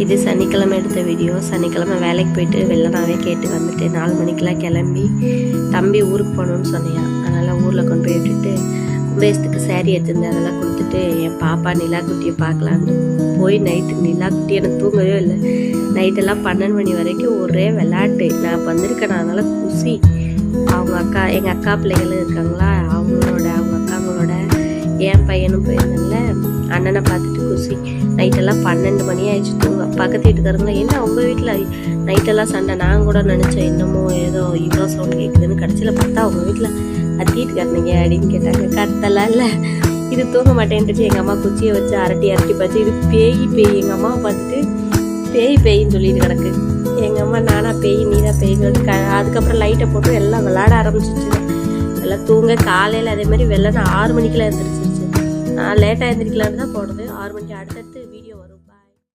இது சனிக்கிழமை எடுத்த வீடியோ. சனிக்கிழமை வேலைக்கு போயிட்டு வெள்ளனாவே கேட்டு வந்துட்டேன். 4 மணிக்கெலாம் கிளம்பி தம்பி ஊருக்கு போகணுன்னு சொன்னியா, அதனால் ஊரில் கொண்டு போய் விட்டுட்டு கும்பேசத்துக்கு சேரீ எடுத்துருந்தேன். அதெல்லாம் கொடுத்துட்டு என் பாப்பா நிலா குட்டியை பார்க்கலான்னு போய் நைட்டு நிலா குட்டி எனக்கு தூங்கவே இல்லை. நைட்டெல்லாம் 12 மணி வரைக்கும் ஒரே விளையாட்டு. நான் வந்திருக்கேன், அதனால் குசி. அவங்க அக்கா, எங்கள் அக்கா பிள்ளைகளும் இருக்காங்களா, அவங்க அக்காங்களோட என் பையனும் போயிருந்தேன்ல, அண்ணனை பார்த்துட்டு குசி. நைட்டெல்லாம் 12 மணி ஆயிடுச்சு தூங்க. பக்கத்து வீட்டுக்காரங்களா, என்ன உங்கள் வீட்டில் நைட்டெல்லாம் சண்டை? நாங்கள் கூட நினச்சோம் இன்னமும் ஏதோ இவ்வளோ சவுண்ட் கேட்குதுன்னு. கடைசியில் பார்த்தா அவங்க வீட்டில் கத்திட்டு கட்டினீங்க அப்படின்னு கேட்டாங்க. கத்தலாம் இல்லை, இது தூங்க மாட்டேன்ட்டு எங்கள் அம்மா குச்சியை வச்சு அரட்டி பார்த்து இது பேய். எங்கள் அம்மாவை பார்த்துட்டு பேயின்னு சொல்லிட்டு கிடக்கு. எங்கள் அம்மா நானா பேய் நீதான் பேயின்னு சொல்லிட்டு அதுக்கப்புறம் லைட்டை போட்டு எல்லாம் விளையாட ஆரம்பிச்சிச்சு. எல்லாம் தூங்க. காலையில் அதே மாதிரி வெள்ளனா 6 மணிக்கெலாம் எழுந்திரிச்சிருச்சு. நான் லேட்டாக எழுந்திரிக்கலான்னு தான் போடுறது. 6 மணிக்கு அடுத்தடுத்து